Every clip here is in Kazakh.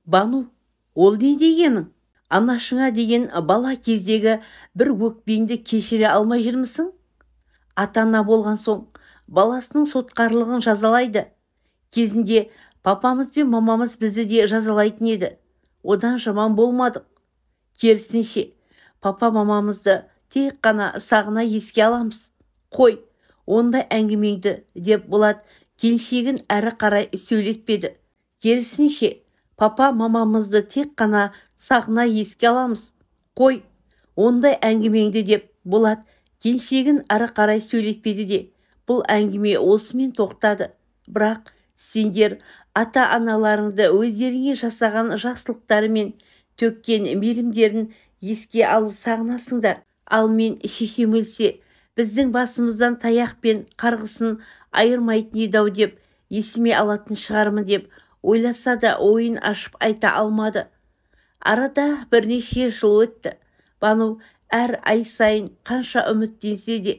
Бану, ол не дегенің? Анашыңа деген бала кездегі бір өкпеңді кешіре алмай жүрмісің? Ата-ана болған соң баласының сотқарлығын жазалайды. Кезінде папамыз бен мамамыз бізді де жазалайтын еді. Одан жаман болмадық. Керісінше, папа-мамамызды тек қана сағына еске аламыз. Қой, ондай әңгімеңді, деп Болат келіншегін әрі қарай сөйлетпеді. Керісінше, папа-мамамызды тек қана сағына еске аламыз. Қой, ондай әңгімеңді, деп Болат келіншегін әрі қарай сөйлетпеді де, бұл әңгіме осымен тоқтады. Бірақ сендер ата-аналарыңды өздеріңе жасаған жақсылықтары мен төккен мейірімдерін еске алып сағынасыңдар. Ал мен шешем өлсе, біздің басымыздан таяқ пен қарғысын айырмайтын еді-ау деп есіме алатын шығармын деп ойласа да ойын ашып айта алмады. Арада бірнеше жыл өтті. Бану әр ай сайын қанша үміттенсе де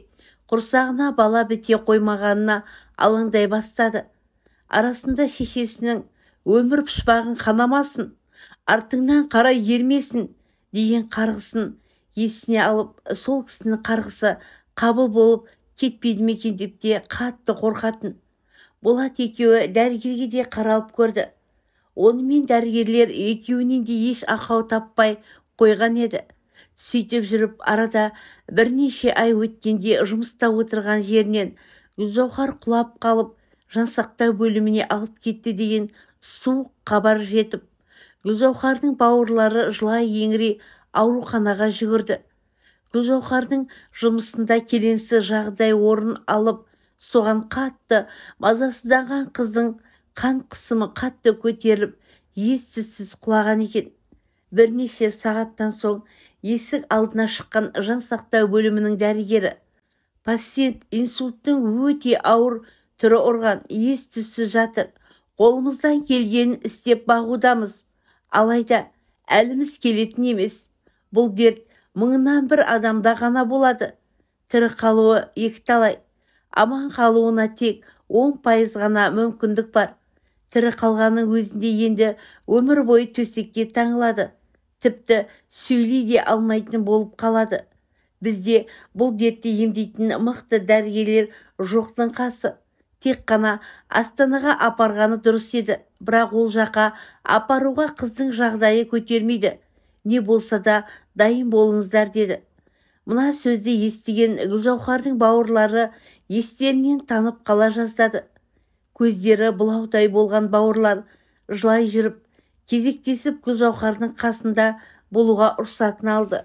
құрсағына бала біте қоймағанына алаңдай бастады. Арасында шешесінің өмір пұшпағын қанамасын, артыңнан қарай ермесін деген қарғысын есіне алып, сол кісінің қарғысы қабыл болып кетпейді ме екен деп те қатты қорқатын. Болат екеуі дәрігерге де қаралып көрді. Онымен дәрігерлер екеуінен де еш ақау таппай қойған еді. Сөйтіп жүріп арада бірнеше ай өткенде жұмыста отырған жерінен Гүлжауһар құлап қалып, жансақтау бөліміне алып кетті деген суық хабар жетіп, Гүлжауһардың бауырлары жылай еңірей ауруханаға жүгірді. Гүлжауһардың жұмысында келеңсіз жағдай орын алып, соған қатты мазасызданған қыздың қан қысымы қатты көтеріліп, ес-түссіз құлаған екен. Бірнеше сағаттан соң есік алдына шыққан жансақтау бөлімінің дәрігері: пациент инсульттың өте ауыр түрі ұрған, ес-түссіз жатыр. Қолымыздан келгенін істеп бағудамыз. Алайда әліміз келетін емес. Бұл дерт мыңнан бір адамда ғана болады. Тірі қалуы екіталай. Аман қалуына тек 10% ғана мүмкіндік бар. Тірі қалғанның өзінде енді өмір бойы төсекке таңылады. Тіпті сөйлей де алмайтын болып қалады. Бізде бұл дертті емдейтін мықты дәрігерлер жоқтың қасы. Тек қана Астанаға апарғаны дұрыс еді. Бірақ ол жаққа апаруға қыздың жағдайы көтермейді. Не болса да дайын болыңыздар, деді. Мына сөзді естіген Гүлжауһардың бауырлары естерінен танып қала жаздады. Көздері бұлаудай болған бауырлар жылай жүріп, кезектесіп Гүлжауһардың қасында болуға рұқсатын алды.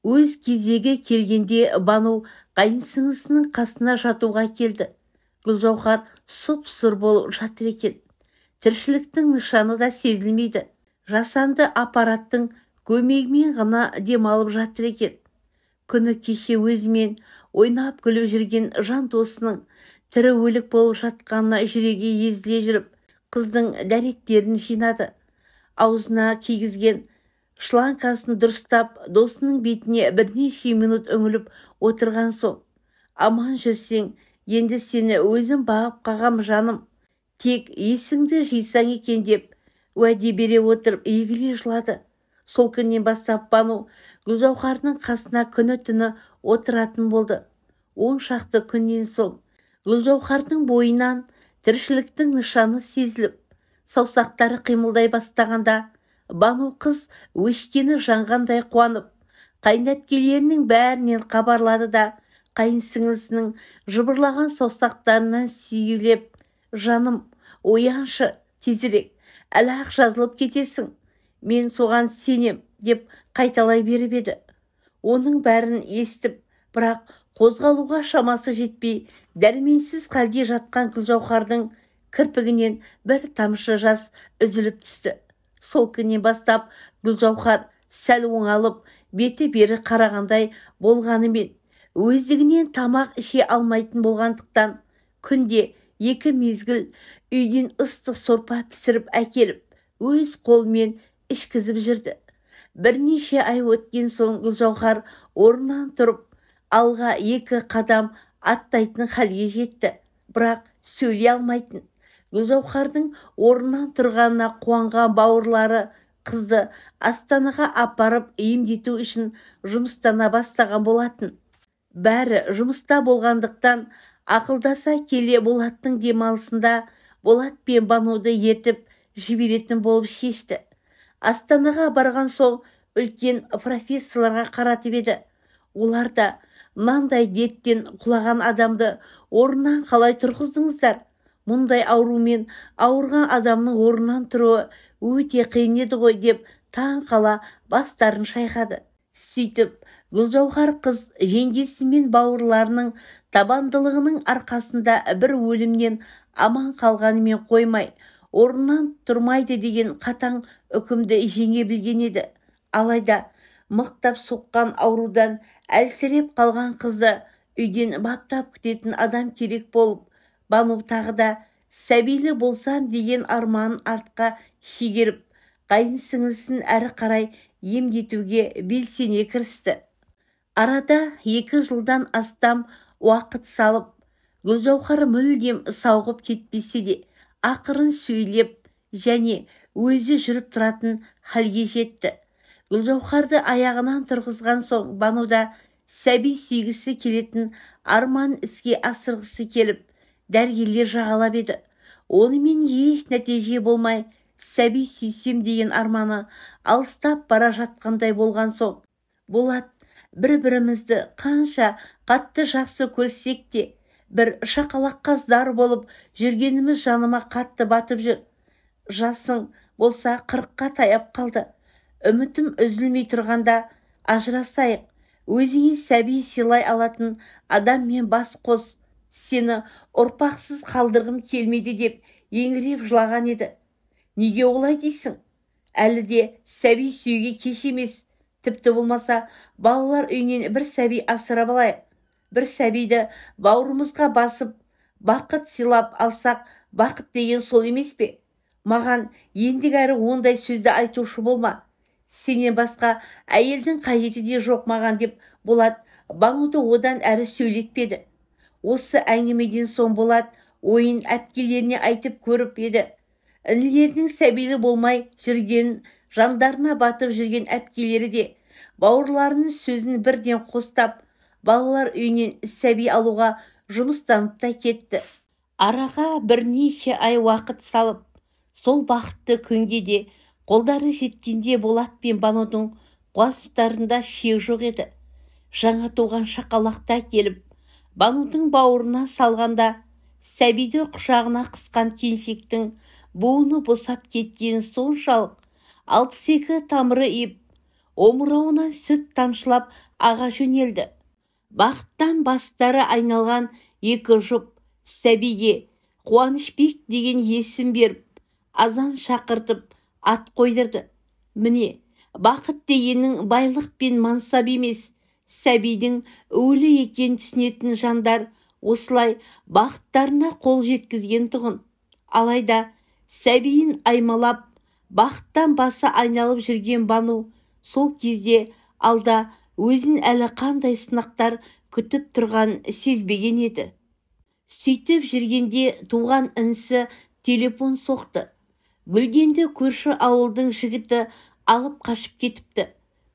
Өз кезегі келгенде Бану қайынсіңлісінің қасына жатуға келді. Гүлжауһар сұп-сұр болып жатыр екен. Тіршіліктің нышаны да сезілмейді. Жасанды аппараттың көмегімен ғана демалып жатыр екен. Күні кеше өзімен ойнап күліп жүрген жан досының тірі өлік болып жатқанына жүрегі езіле жүріп, қыздың дәреттерін жинады. Аузына кигізген шланкасын дұрыстап, досының бетіне бірнеше минут үңіліп отырған соң: аман жүрсең, енді сені өзім бағып қағам жаным. Тек есіңді жисаң екен, деп уәде бере отырып егіле жылады. Сол күннен бастап Бану Гүлжауһардың қасына күні-түні отыратын болды. 10 шақты күннен соң Гүлжауһардың бойынан тіршіліктің нышаны сезіліп, саусақтары қимылдай бастағанда, Бану қыз өшкені жанғандай қуанып, қайынәпкелерінің бәрінен хабарлады да, қайынсіңлісінің жыбырлаған саусақтарынан сүйелеп: жаным, ояншы, тезірек, әлі-ақ жазылып кетесің. Мен соған сенем, деп қайталай беріп еді. Оның бәрін естіп, бірақ қозғалуға шамасы жетпей, дәрменсіз халде жатқан Гүлжауһардың кірпігінен бір тамшы жас үзіліп түсті. Сол күннен бастап Гүлжауһар сәл оңалып, беті бері қарағандай болғанымен, өздігінен тамақ іше алмайтын болғандықтан, күнде 2 мезгіл үйден ыстық сорпа пісіріп әкеліп, өз қолымен ішкізіп жүрді. Бірнеше ай өткен соң Гүлжауһар орнынан тұрып, алға 2 қадам аттайтын халге жетті. Бірақ сөйлей алмайтын. Гүлжауһардың орнынан тұрғанына қуанған бауырлары қызды Астанаға апарып емдету үшін жұмыстана бастаған болатын. Бәрі жұмыста болғандықтан ақылдаса келе Болаттың демалысында Болат пен Бануды ертіп жіберетін болып шешті. Астанаға барған соң үлкен профессорларға қаратып еді. Олар да мынандай дерттен құлаған адамды орнынан қалай тұрғыздыңыздар? Мұндай аурумен ауырған адамның орнынан тұруы өте қиын еді ғой деп таң қала бастарын шайқады. Сөйтіп, Гүлжауһар қыз жеңгесі мен бауырларының табандылығының арқасында бір өлімнен аман қалғанымен қоймай, орнынан тұрмайды деген қатаң үкімді жеңе білген еді. Алайда мықтап соққан аурудан әлсіреп қалған қызды үйден баптап күтетін адам керек болып, Бану тағы да сәбилі болсам деген арманын артқа шегеріп, қайынсіңлісін әрі қарай емдетуге белсене кірісті. Арада 2 жылдан астам уақыт салып, Гүлжауһар мүлдем сауығып кетпесе де, ақырын сөйлеп және өзі жүріп тұратын халге жетті. Гүлжауһарды аяғынан тұрғызған соң Бануда сәби сүйгісі келетін арман іске асырғысы келіп, дәрігерлер жағалап еді. Онымен еш нәтиже болмай, сәби сүйсем деген арманы алыстап бара жатқандай болған соң, Болат, бір-бірімізді қанша қатты жақсы көрсек те, бір шақалаққа зар болып жүргеніміз жаныма қатты батып жүр. Жасың болса 40-қа таяп қалды. Үмітім үзілмей тұрғанда ажырасайық. Өзіңе сәби сыйлай алатын адаммен бас қос. Сені ұрпақсыз қалдырғым келмейді деп еңіреп жылаған еді. Неге олай дейсің? Әлі де сәби сүйге кеш емес. Тіпті болмаса балалар үйінен бір сәби асырап алайық. Бір сәбиді бауырымызға басып, бақыт сыйлап алсақ, бақыт деген сол емес пе? Маған ендігі әрі ондай сөзді айтушы болма. Сенен басқа әйелдің қажеті де жоқ маған деп Болат Бануды одан әрі сөйлетпеді. Осы әңгімеден соң Болат ойын әпкелеріне айтып көріп еді. Інілерінің сәбилі болмай жүрген, жандарына батып жүрген әпкелері де бауырларының сөзін бірден қостап, балалар үйінен сәби алуға жұмыстанып та кетті. Араға бірнеше ай уақыт салып, сол бақытты күнге де қолдары жеткенде Болат пен Банудың қуаныштарында шек жоқ еді. Жаңа туған шақалақта келіп, Банудың бауырына салғанда, сәбиді құшағына қысқан келіншектің буыны босап кеткені соншалық, 62 тамыры еп, омырауынан сүт тамшылап аға жөнелді. Бақыттан бастары айналған 2 жұп сәбиге Қуанышбек деген есім беріп, азан шақыртып ат қойдырды. Міне, бақыт дегеннің байлық пен мансап емес, сәбидің өлі екен түсінетін жандар осылай бақыттарына қол жеткізген тұғын. Алайда сәбиін аймалап, бақыттан басы айналып жүрген Бану сол кезде алда өзін әлі қандай сынақтар күтіп тұрған сезбеген еді. Сөйтіп жүргенде туған інісі телефон соқты. Гүлденді көрші ауылдың жігіті алып қашып кетіпті.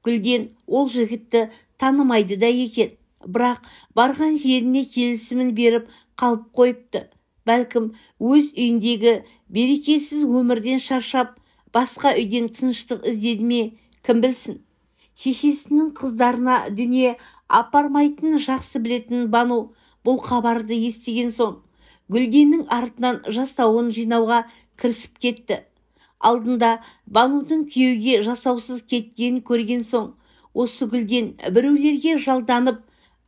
Гүлден ол жігітті танымайды да екен. Бірақ барған жеріне келісімін беріп қалып қойыпты. Бәлкім өз үйіндегі берекесіз өмірден шаршап, басқа үйден тыныштық іздеді ме, кім білсін. Шешесінің қыздарына дүние апармайтынын жақсы білетін Бану бұл хабарды естіген соң, Гүлденнің артынан жасауын жинауға кірісіп кетті. Алдында Банудың күйеуге жасаусыз кеткенін көрген соң, осы Гүлден біреулерге жалданып,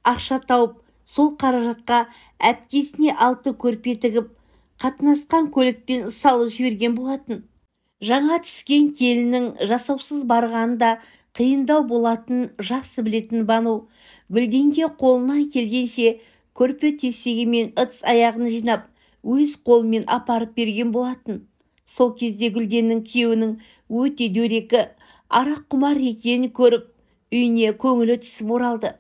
ақша тауып, сол қаражатқа әпкесіне 6 көрпе тігіп, қатынасқан көліктен салып жіберген болатын. Жаңа түскен келіннің жасаусыз барғанында қиындау болатын жақсы білетін Бану, Гүлденге қолынан келгенше көрпе тесегі мен ыдыс аяғын жинап, өз қолымен апарып берген болатын. Сол кезде Гүлденнің күйеуінің өте дөрекі, арақ құмар екенін көріп, үйіне көңілі түсіп оралды.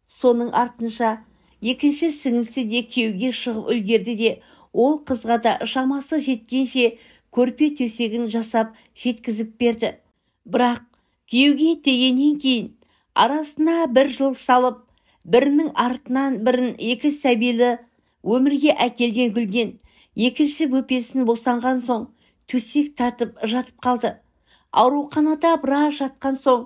Соның артынша екінші сіңілісі де күйеуге шығып үлгерді де, Ол қызға да шамасы жеткенше көрпе төсегін жасап жеткізіп берді. Бірақ күйеуге тегеннен кейін арасына 1 жыл салып, бірінің артынан бірін 2 сәбилі өмірге әкелген Гүлден екінші бөпесін босанған соң төсек тартып жатып қалды. Ауруханада біраз жатқан соң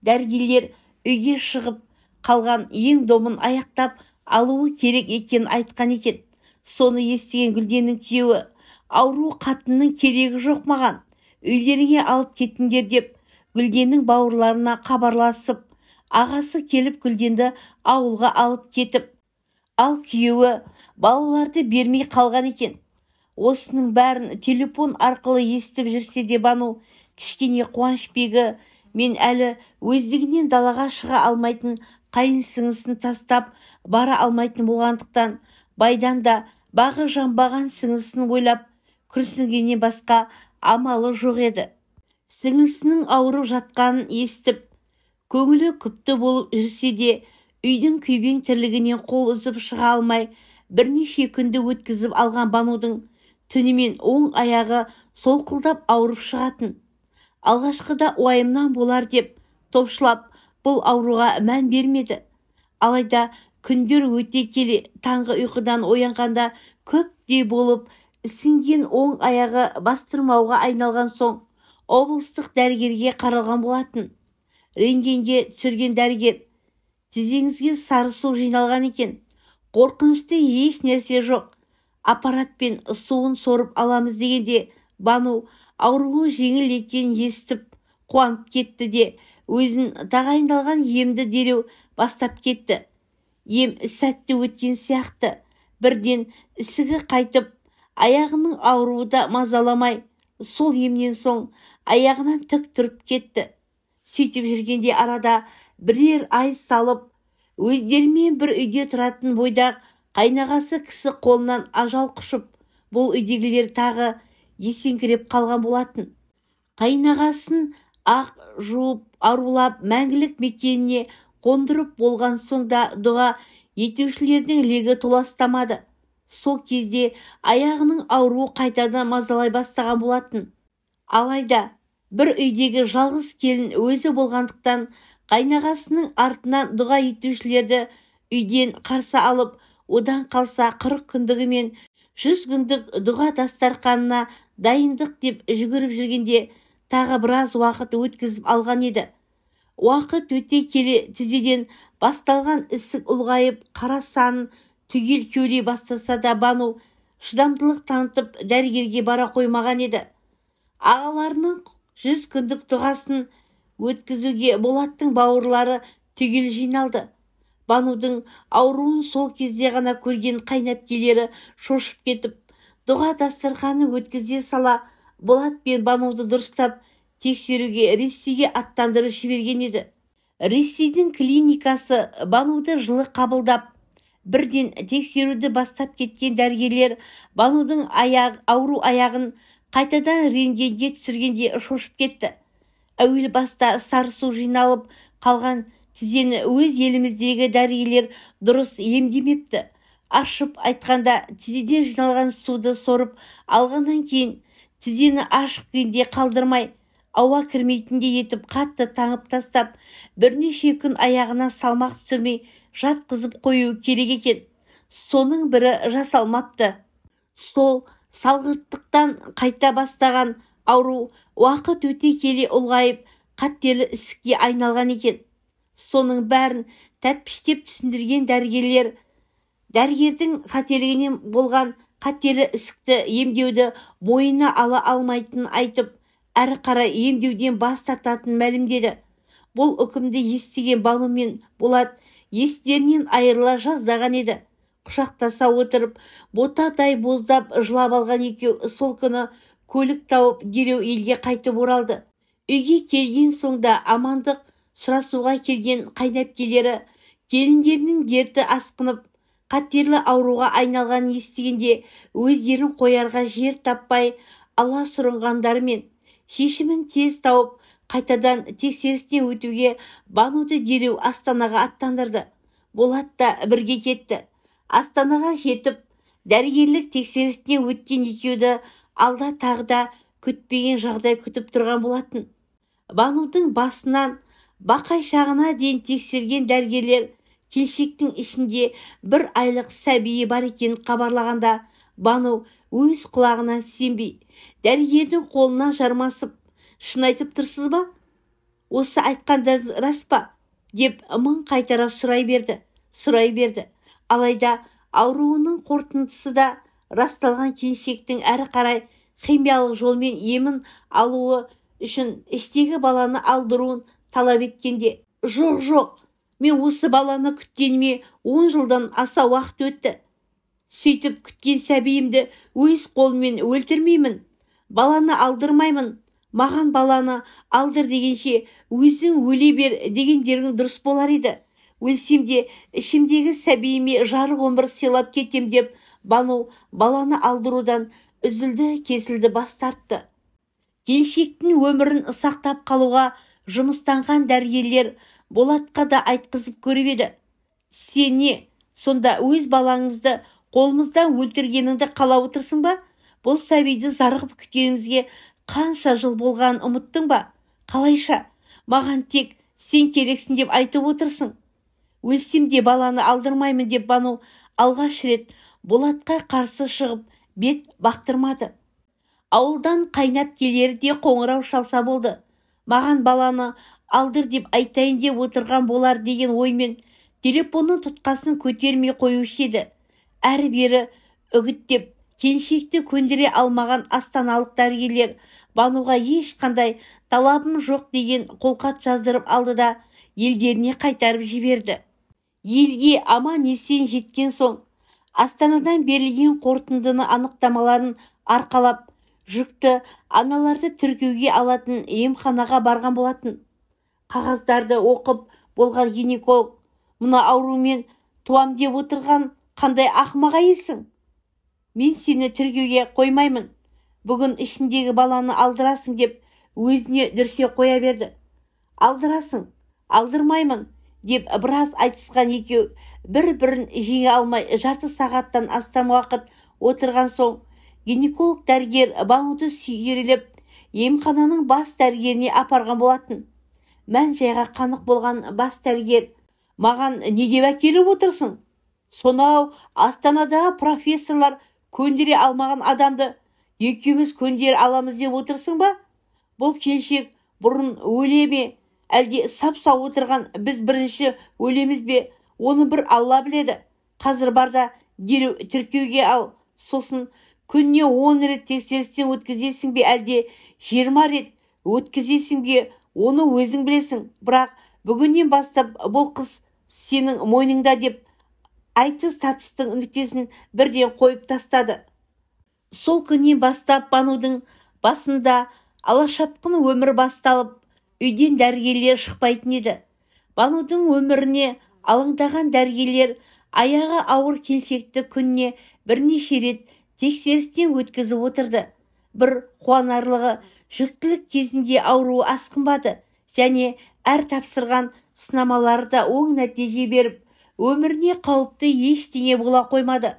дәрігерлер үйге шығып қалған ең домын аяқтап алуы керек екенін айтқан екен. Соны естіген Гүлденнің күйеуі, ауру қатынның керегі жоқ маған, үйлеріңе алып кетіңдер деп Гүлденнің бауырларына хабарласып, ағасы келіп Гүлденді ауылға алып кетіп, ал күйеуі балаларды бермей қалған екен. Осының бәрін телефон арқылы естіп жүрсе де Бану кішкене Қуанышбегі мен әлі өздігінен далаға шыға алмайтын қайын тастап бара алмайтын болғандықтан байдан да бағы жанбаған сіңлісін ойлап күрсінгеннен басқа амалы жоқ еді. Сіңлісінің ауырып жатқанын естіп, көңілі күпті болып жүрсе де үйдің күйбең тірлігінен қол үзіп шыға алмай бірнеше күнді өткізіп алған Банудың түнімен оң аяғы солқылдап ауырып шығатын. Алғашқыда уайымнан болар деп топшылап бұл ауруға мән бермеді. Алайда күндер өте келе таңғы ұйқыдан оянғанда көптей болып ісінген оң аяғы бастырмауға айналған соң облыстық дәрігерге қаралған болатын. Рентгенге түсірген дәрігер, тізеңізге сары су жиналған екен, қорқынышты еш нәрсе жоқ, аппаратпен суын сорып аламыз дегенде Бану ауруы жеңіл екенін естіп қуанып кетті де өзін тағайындалған емді дереу бастап кетті. Ем сәтті өткен сияқты, бірден ісігі қайтып, аяғының ауруы да мазаламай, сол емнен соң аяғынан тік тұрып кетті. Сөйтіп жүргенде арада бірер ай салып, өздерімен бір үйде тұратын бойда қайнағасы кісі қолынан ажал құшып, бұл үйдегілер тағы есеңгіреп қалған болатын. Қайнағасын ақ жуып, арулап мәңгілік мекеніне қондырып болған соң да дұға етушілердің легі толастамады. Сол кезде аяғының ауруы қайтадан мазалай бастаған болатын. Алайда бір үйдегі жалғыз келін өзі болғандықтан қайнағасының артынан дұға етушілерді үйден қарсы алып, одан қалса 40 күндігі мен 100 күндік дұға дастарханына дайындық деп жүгіріп жүргенде тағы біраз уақыт өткізіп алған еді. Уақыт өте келе тізеден басталған ісік ұлғайып, қара санын түгел көре бастаса да Бану шыдамдылық танытып дәрігерге бара қоймаған еді. Ағаларының 100 күндік дұғасын өткізуге Болаттың бауырлары түгел жиналды. Банудың ауруын сол кезде ғана көрген қайнапкелері шошып кетіп, дұға дастарханы өткізе сала Болат пен Бануды дұрыстап тексеруге Ресейге аттандырып жіберген еді. Ресейдің клиникасы Бануды жылы қабылдап, бірден тексеруді бастап кеткен дәрігерлер Банудың ауру аяғын қайтадан рентгенге түсіргенде шошып кетті. Әуел баста сары су жиналып қалған тізені өз еліміздегі дәрігерлер дұрыс емдемепті. Ашып айтқанда, тізеден жиналған суды сорып алғаннан кейін тізені ашық күйінде қалдырмай, ауа кірмейтіндей етіп қатты таңып тастап, бірнеше күн аяғына салмақ түсірмей жатқызып қою керек екен. Соның бірі жасалмапты. Сол салғырттықтан қайта бастаған ауру уақыт өте келе ұлғайып, қатерлі ісікке айналған екен. Соның бәрін тәтпіштеп түсіндірген дәрігерлер, дәрігердің қателігінен болған қатерлі ісікті емдеуді мойнына ала алмайтынын айтып, әрі қарай емдеуден бас тартатынын мәлімдеді. Бұл үкімді естіген Бану мен Болат естерінен айырыла жаздаған еді. Құшақтаса отырып, ботадай боздап жылап алған екеу сол күні көлік тауып дереу елге қайтып оралды. Үйге келген соңда амандық сұрасуға келген қайнапкелері келіндерінің дерті асқынып, қатерлі ауруға айналғанын естігенде өздерін қоярға жер таппай ала сұрынғандарымен шешімін тез тауып, қайтадан тексерістен өтуге Бануды дереу Астанаға аттандырды. Болат та бірге кетті. Астанаға жетіп, Дәрігерлік тексерістен өткен екеуді алда тағы да күтпеген жағдай күтіп тұрған болатын. Банудың басынан бақай шағына дейін тексерген дәрігерлер келіншектің ішінде 1 айлық сәбиі бар екенін хабарлағанда, Бану өз құлағына сенбей, дәрігердің қолына жармасып, шын айтып тұрсыз ба? Осы айтқандарыңыз рас па? Деп мың қайтара сұрай берді. Алайда ауруының қорытындысы да расталған. Келіншектің әрі қарай химиялық жолмен емін алуы үшін іштегі баланы алдыруын талап еткенде, жоқ, мен осы баланы күткеніме 10 жылдан аса уақыт өтті. Сөйтіп күткен сәбиімді өз қолыммен өлтірмеймін, баланы алдырмаймын. Маған баланы алдыр дегенше өзің өле бер дегендерің дұрыс болар еді. Өлсем де ішімдегі сәбиіме жарық өмір сыйлап кетем деп, Бану баланы алдырудан үзілді-кесілді бас тартты. Келіншектің өмірін сақтап қалуға жұмыстанған дәрігерлер Болатқа да айтқызып көріп еді. Сен не, сонда өз балаңызды қолымыздан өлтіргеніңді қалап отырсың ба? Бұл сәбиді зарығып күткенімізге қанша жыл болғанын ұмыттың ба? Қалайша, маған тек сен керексің деп айтып отырсың. Өлсем де баланы алдырмаймын деп Бану алғаш рет Болатқа қарсы шығып бет бақтырмады. Ауылдан қайнап келері де қоңырау шалса болды. Маған баланы алдыр деп айтайын деп отырған болар деген оймен телефонның тұтқасын көтермей қоюшы еді. Әрі-бері үгіттеп, келіншекті көндіре алмаған астаналық дәрігерлер Бануға ешқандай талабым жоқ деген қолхат жаздырып алды да елдеріне қайтарып жіберді. Елге аман-есен жеткен соң, Астанадан берілген қорытындыны анықтамаларын арқалап, жүкті аналарды тіркеуге алатын емханаға барған болатын. Қағаздарды оқып болған гинеколог, мына аурумен туам деп отырған қандай ақымақ әйелсің? Мен сені тіркеуге қоймаймын. Бүгін ішіндегі баланы алдырасың деп өзіне дүрсе қоя берді. Алдырасың, алдырмаймын деп біраз айтысқан екеу бір-бірін жеңе алмай жарты сағаттан астам уақыт отырған соң, гинеколог дәрігер Бануды сүйрелеп емхананың бас дәрігеріне апарған болатын. Мән-жайға қанық болған бас дәрігер, маған не деп әкеліп отырсың? Сонау Астанадағы профессорлар көндіре алмаған адамды екеуміз көндіре аламыз деп отырсың ба? Бұл келіншек бұрын өле ме, әлде сап-сау отырған біз бірінші өлеміз бе? Оны бір Алла біледі. Қазір барда дереу тіркеуге ал, сосын күніне 10 рет тексерістен өткізесің бе, әлде 20 рет өткізесің бе, оны өзің білесің. Бірақ бүгіннен бастап бұл қыз сенің мойныңда деп айтыс-тартыстың нүктесін бірден қойып тастады. Сол күннен бастап Банудың басында алашапқын өмір басталып, үйден дәрігерлер шықпайтын еді. Банудың өміріне алаңдаған дәрігерлер аяғы ауыр келіншекті күніне бірнеше рет тексерістен өткізіп отырды. Бір қуанарлығы, жүктілік кезінде ауруы асқынбады және әр тапсырған сынамалары да оң нәтиже беріп, өміріне қауіпті ештеңе бола қоймады.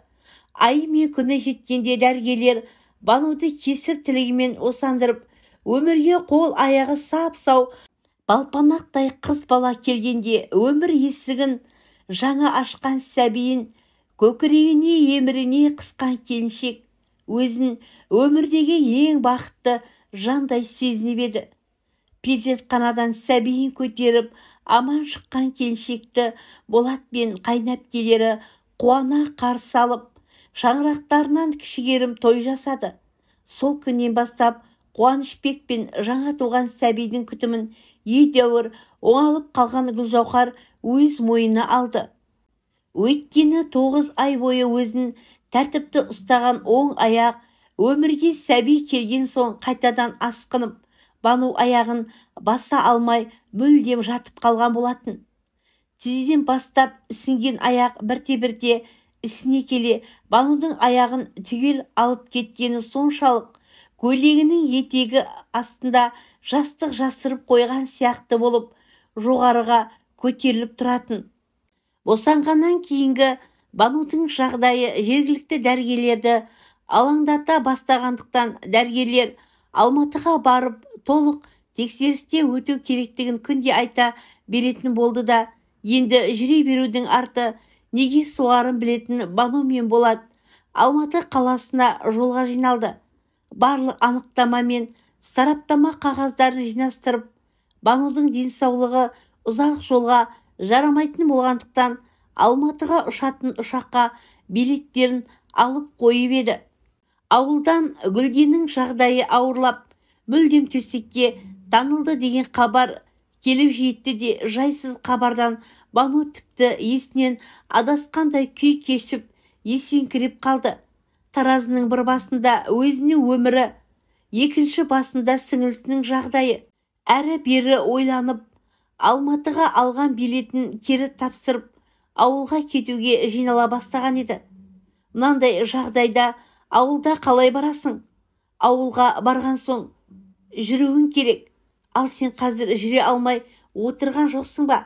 Ай мен күні жеткенде дәрігерлер Бануды кесір тілігімен осандырып, өмірге қол аяғы сап-сау балпанақтай қыз бала келгенде өмір есігін жаңа ашқан сәбиін көкірегіне емірене қысқан келіншек өзін өмірдегі ең бақытты жандай сезініп еді. Перзентханадан сәбиін көтеріп аман шыққан келіншекті Болат пен қайнапкелері қуана қарсы алып, шаңырақтарынан кішігерім той жасады. Сол күннен бастап Қуанышбек пен жаңа туған сәбидің күтімін едәуір оңалып қалған Гүлжауһар өз мойнына алды. Өйткені 9 ай бойы өзін тәртіпті ұстаған оң аяқ өмірге сәби келген соң қайтадан асқынып, Бану аяғын баса алмай мүлдем жатып қалған болатын. Тізеден бастап ісінген аяқ бірте-бірте ісіне келе, Банудың аяғын түгел алып кеткені соншалық, көйлегінің етегі астында жастық жасырып қойған сияқты болып, жоғарыға көтеріліп тұратын. Босанғаннан кейінгі Банудың жағдайы жергілікті дәрігерлерді алаңдата бастағандықтан дәрігерлер Алматыға барып толық тексерісте өту керектігін күнде айта беретін болды да, енді жүре берудің арты неге соғарын білетін Бану мен Болат Алматы қаласына жолға жиналды. Барлық анықтама мен сараптама қағаздарын жинастырып, Банудың денсаулығы ұзақ жолға жарамайтын болғандықтан Алматыға ұшатын ұшаққа билеттерін алып қойып еді. Ауылдан Гүлденнің жағдайы ауырлап, мүлдем төсекке таңылды деген хабар келіп жетті де, жайсыз хабардан Бану тіпті есінен адасқандай күй кешіп, есеңгіреп қалды. Таразының бір басында өзінің өмірі, екінші басында сіңілісінің жағдайы. Әрі-бері ойланып, Алматыға алған билетін кері тапсырып, ауылға кетуге жинала бастаған еді. Мынандай жағдайда ауылда қалай барасың? Ауылға барған соң жүруің керек. Ал сен қазір жүре алмай отырған жоқсың ба?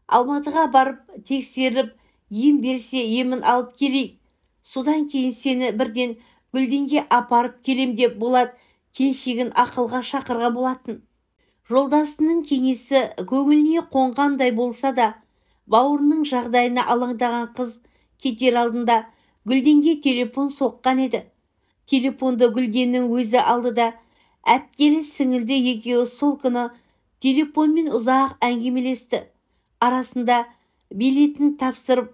Алматыға барып тексеріп, ем берсе емін алып келейік. Содан кейін сені бірден Гүлденге апарып келем деп Болат келіншегін ақылға шақырған болатын. Жолдасының кеңесі көңіліне қонғандай болса да, бауырының жағдайына алаңдаған қыз кетер алдында Гүлденге телефон соққан еді. Телефонды Гүлденнің өзі алды да, әпкелі сіңілді екеуі сол күні телефонмен ұзақ әңгімелесті. Арасында билетін тапсырып,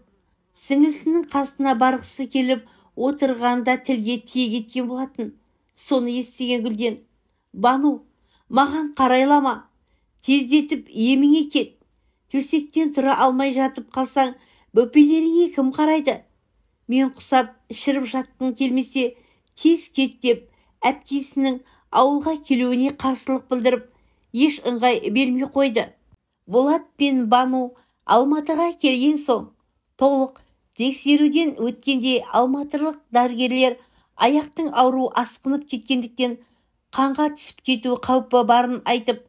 сіңілісінің қасына барғысы келіп отырғанда тілге тиек еткен болатын. Соны естіген Гүлден: «Бану, маған қарайлама, тездетіп еміңе кет. Төсектен тұра алмай жатып қалсаң, бөпелеріңе кім қарайды? Мен құсап ішіріп жатқың келмесе, тез кет» деп әпкесінің ауылға келуіне қарсылық білдіріп, еш ыңғай бермей қойды. Болат пен Бану Алматыға келген соң, толық тексеруден өткенде алматылық дәрігерлер аяқтың ауру асқынып кеткендіктен қанға түсіп кету қаупі барын айтып,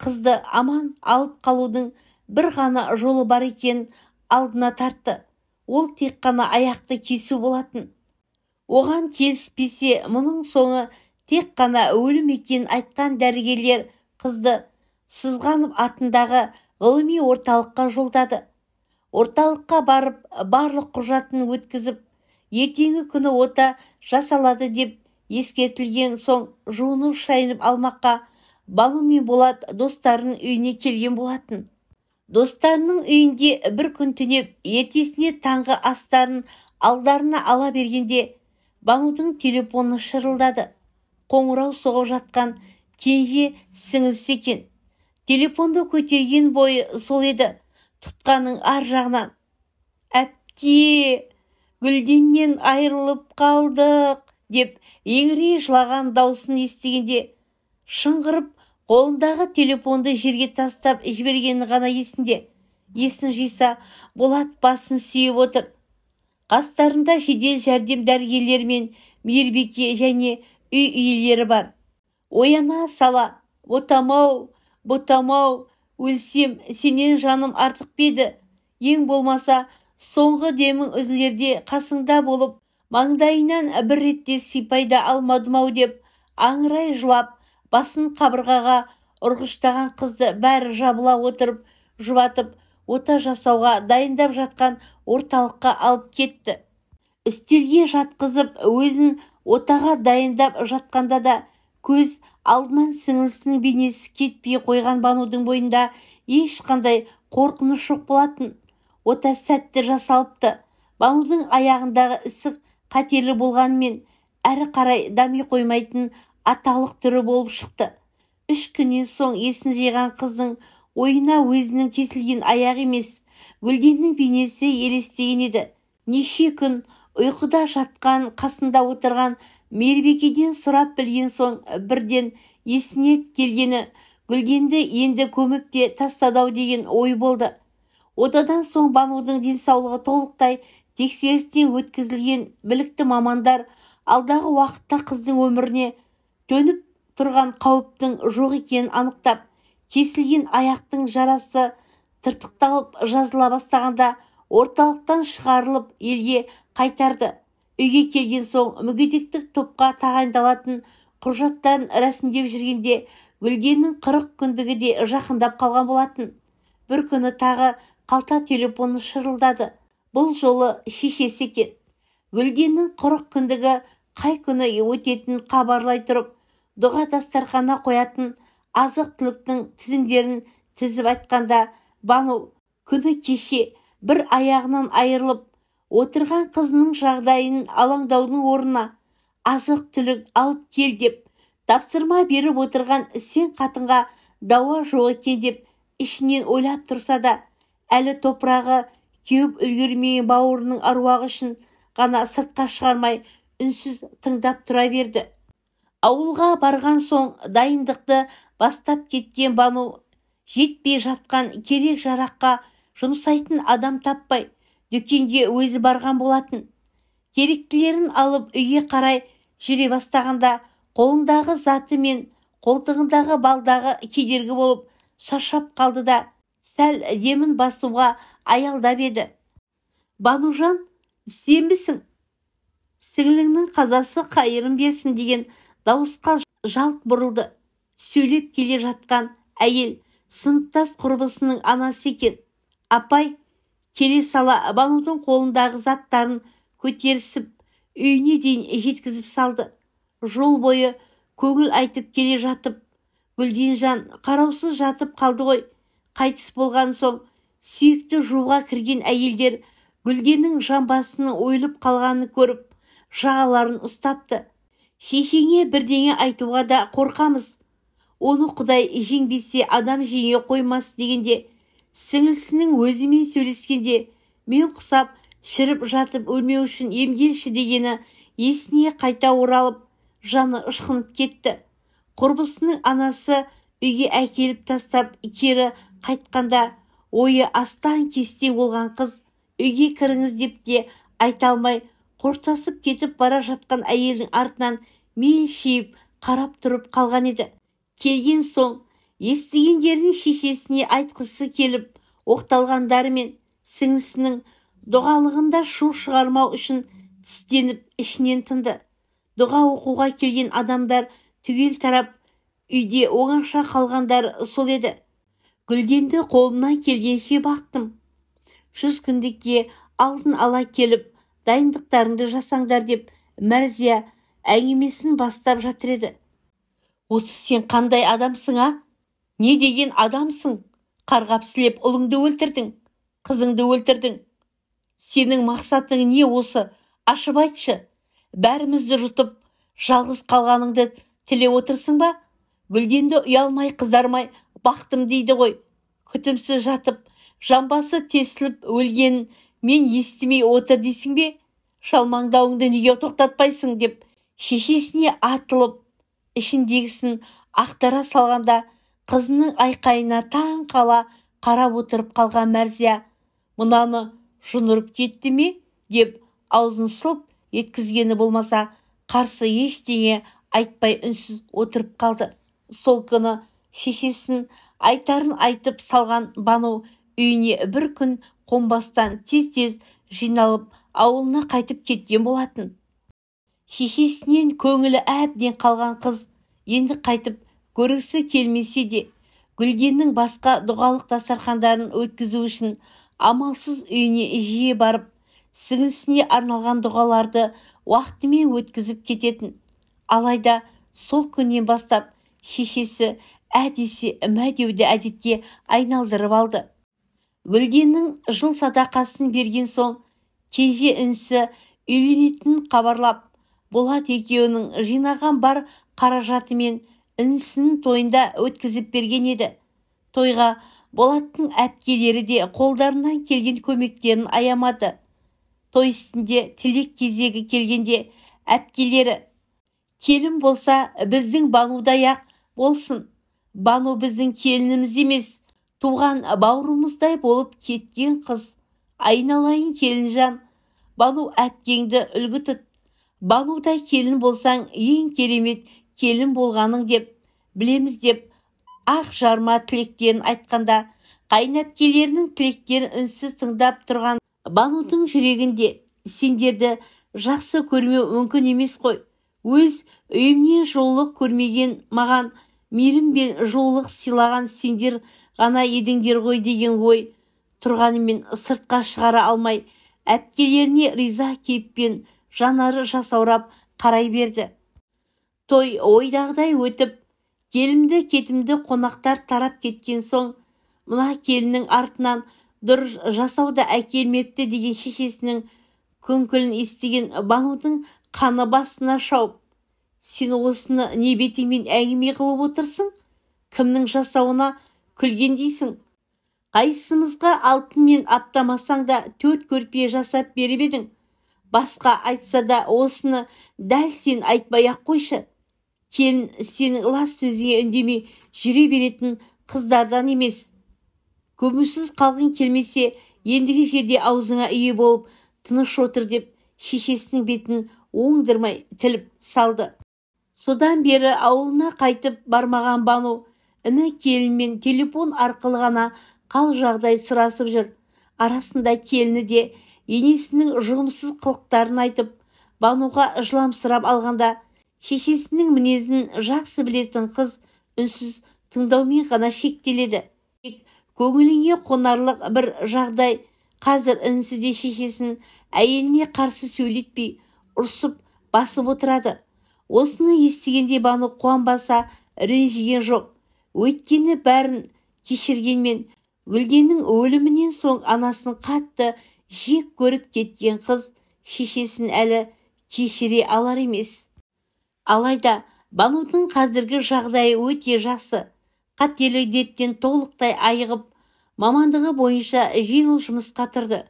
қызды аман алып қалудың бір ғана жолы бар екенін алдына тартты. Ол тек қана аяқты кесу болатын. Оған келіспесе, мұның соңы тек қана өлім екенін айтқан дәрігерлер қызды Сызғанов атындағы ғылыми орталыққа жолдады. Орталыққа барып, барлық құжатын өткізіп, ертеңгі күні ота жасалады деп ескертілген соң жуынып шайынып алмаққа Бану мен Болат достарының үйіне келген болатын. Достарының үйінде бір күн түнеп, ертесіне таңғы астарын алдарына ала бергенде Банудың телефоны шырылдады. Қоңырау соғып жатқан кенже сіңілісі екен. Телефонды көтерген бойы сол еді. Тұтқаның ар жағынан: «Әпке, Гүлденнен айырылып қалдық» деп еңірей жылаған даусын естігенде, шыңғырып қолындағы телефонды жерге тастап жібергені ғана есінде. Есін жиса, Болат басын сүйіп отыр. Қастарында жедел жәрдем дәрігерлері мен мейірбике және үй иелері бар. Ояна сала: «Ботам-ау, ботам-ау, өлсем сенен жаным артық беді. Ең болмаса соңғы демің үзілерде қасыңда болып, маңдайынан бір ретте сипайда алмадым-ау» деп аңырай жылап, басын қабырғаға ұрғыштаған қызды бәрі жабыла отырып, жұбатып, ота жасауға дайындап жатқан орталыққа алып кетті. Үстелге жатқызып, өзін отаға дайындап жатқанда да көз алдынан сіңілісінің бейнесі кетпей қойған Банудың бойында ешқандай қорқыныш жоқ болатын. Ота сәтті жасалыпты. Банудың аяғындағы ісік қатерлі болғанымен, әрі қарай дами қоймайтын аталық түрі болып шықты. 3 күннен соң есін жиған қыздың ойына өзінің кесілген аяғы емес, Гүлденнің бейнесі елестеген еді. Неше күн ұйқыда жатқан, қасында отырған мейірбикеден сұрап білген соң бірден есіне келгені Гүлденді енді көмекте тастадау деген ой болды. Одадан соң Банудың денсаулығы толықтай тексерістен өткізілген білікті мамандар алдағы уақытта қыздың өміріне төніп тұрған қауіптің жоқ екенін анықтап, кесілген аяқтың жарасы тыртықталып жазыла бастағанда орталықтан шығарылып елге қайтарды. Үйге келген соң мүгедектік топқа тағайындалатын құжаттарын рәсімдеп жүргенде Гүлденнің 40 күндігі де жақындап қалған болатын. Бір күні тағы қалта телефоны шырылдады. Бұл жолы шешесі екен. Гүлденнің 40 күндігі қай күні өтетінін хабарлай тұрып, дұға дастархана қоятын азық-түліктің тізімдерін тізіп айтқанда, Бану күні кеше бір аяғынан айырылып отырған қызының жағдайын алаңдаудың орнына азық-түлік алып кел деп тапсырма беріп отырған сен қатынға дауа жоқ екен деп ішінен ойлап тұрса да, әлі топырағы кеуіп үлгермеген бауырының аруағы үшін ғана сыртқа шығармай үнсіз тыңдап тұра берді. Ауылға барған соң дайындықты бастап кеткен Бану жетпей жатқан керек жараққа жұмсайтын адам таппай дүкенге өзі барған болатын. Керектілерін алып үйге қарай жүре бастағанда қолындағы заты мен қолтығындағы балдағы кедергі болып шаршап қалды да сәл демін басуға аялдап еді. Банужан, сенбісің? Сіңліңнің қазасы қайырын берсін деген дауысқа жалт бұрылды. Сөйлеп келе жатқан әйел сыныптас құрбысының анасы екен. Апай, келе сала Банудың қолындағы заттарын көтерісіп, үйіне дейін жеткізіп салды. Жол бойы көңіл айтып келе жатып, Гүлденжан қараусыз жатып қалды ғой. Қайтыс болған соң сүйекті жууға кірген әйелдер Гүлденнің жамбасының ойылып қалғанын көріп, жағаларын ұстапты. Шешеңе бірдеңе айтуға да қорқамыз. Оны Құдай жеңбесе адам жеңе қоймас дегенде, сіңілісінің өзімен сөйлескенде, мен құсап шіріп жатып өлмеу үшін емделші дегені есіне қайта оралып, жаны ышқынып кетті. Құрбысының анасы үйге әкеліп тастап кері қайтқанда, ойы астан-кестен болған қыз үйге кіріңіз деп те айта алмай, қоштасып кетіп бара жатқан әйелдің артынан мелшиіп қарап тұрып қалған еді. Келген соң естігендерін шешесіне айтқысы келіп, оқталғандары мен сіңлісінің дұғалығында шу шығармау үшін тістеніп ішінен тынды. Дұға оқуға келген адамдар түгел тарап, үйде оңаша қалғандар сол еді. Гүлденді қолымнан келгенше бақтым. 100 күндікке алдын ала келіп, дайындықтарыңды жасаңдар деп Мәрзия әңгімесін бастап жатыр еді. Осы сен қандай адамсың, а? Не деген адамсың? Қарғап-сілеп ұлыңды өлтірдің, қызыңды өлтірдің. Сенің мақсатың не осы? Ашып айтшы. Бәрімізді жұтып, жалғыз қалғаныңды тілеп отырсың ба? Гүлденді ұялмай қызармай бақтым дейді ғой. Күтімсіз жатып, жамбасы тесіліп өлгенін мен естімей отыр дейсің бе? Шалмаңдауыңды неге тоқтатпайсың деп шешесіне атылып, ішіндегісін ақтара салғанда, қызының айқайына таң қала қарап отырып қалған Мәрзия, мынаны жынырып кетті ме деп аузын сылп еткізгені болмаса, қарсы ештеңе айтпай үнсіз отырып қалды. Сол күні шешесін айтарын айтып салған Бану үйіне бір күн қонбастан тез-тез жиналып ауылына қайтып кеткен болатын. Шешесінен көңілі әбден қалған қыз енді қайтып көргісі келмесе де, Гүлденнің басқа дұғалық дастархандарын өткізу үшін амалсыз үйіне жиі барып, сіңлісіне арналған дұғаларды уақытымен өткізіп кететін. Алайда сол күннен бастап шешесі әдесе мәдеуді әдетке айналдырып алды. Гүлденнің жыл садақасын берген соң, кенже інісі үйленетінін хабарлап, Болат екеуінің жинаған бар қаражатымен інісінің тойында өткізіп берген еді. Тойға Болаттың әпкелері де қолдарынан келген көмектерін аямады. Той үстінде тілек кезегі келгенде әпкелері, келін болса біздің Банудай-ақ болсын. Бану біздің келініміз емес, туған бауырымыздай болып кеткен қыз. Айналайын Келінжан, Бану әпкеңді үлгі тұт. Банудай келін болсаң ең керемет келін болғаның деп білеміз деп ақ жарма тілектерін айтқанда, қайынәпкелерінің тілектерін үнсіз тыңдап тұрған Банудың жүрегінде сендерді жақсы көрмеу мүмкін емес қой. Өз үйімнен жылулық көрмеген маған мейірім бен жылулық сыйлаған сендер ғана едіңдер ғой деген ой тұрғанымен сыртқа шығара алмай, әпкелеріне риза кейіппен жанары жасаурап қарай берді. Той ойдағыдай өтіп, келімді-кетімді қонақтар тарап кеткен соң, мына келіннің артынан дұрыс жасауда әкелмепті деген шешесінің күңкілін естіген Банудың қаны басына шауып, сен осыны не бетіңмен әңгіме қылып отырсың? Кімнің жасауына күлгендейсің? Қайсымызға алтынмен аптамасаң да 4 көрпе жасап беріп едің. Басқа айтса да осыны дәл сен айтпай-ақ қойшы. Келін сенің лас сөзіңе үндемей жүре беретін қыздардан емес. Көмусіз қалғың келмесе, ендігі жерде аузыңа ие болып тыныш отыр деп шешесінің бетін оңдырмай тіліп салды. Содан бері ауылына қайтып бармаған Бану іні келінмен телефон арқылы ғана қал жағдай сұрасып жүр. Арасында келіні де енесінің жұмыссыз қылықтарын айтып, Бануға жыламсырап алғанда, шешесінің мінезін жақсы білетін қыз үнсіз тыңдаумен ғана шектеледі. Көңіліңе қонарлық бір жағдай, қазір інісі де шешесін әйеліне қарсы сөйлетпей, ұрсып басып отырады. Осыны естігенде Бану қуанбаса ренжіген жоқ. Өйткені бәрін кешіргенмен, Гүлденнің өлімінен соң анасын қатты жек көріп кеткен қыз шешесін әлі кешіре алар емес. Алайда Банудың қазіргі жағдайы өте жақсы. Қателік дерттен толықтай айығып, мамандығы бойынша жеңіл жұмысқа тұрды.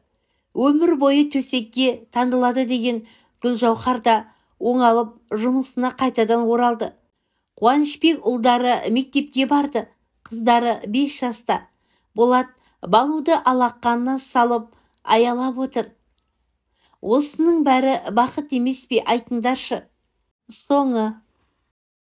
Өмір бойы төсекке таңдылады деген Гүлжауһар да оңалып жұмысына қайтадан оралды. Қуанышбек ұлдары мектепке барды. Қыздары 5 жаста. Болат Бануды алақанына салып аялап отыр. Осының бәрі бақыт емес пе, айтыңдаршы? Соңы.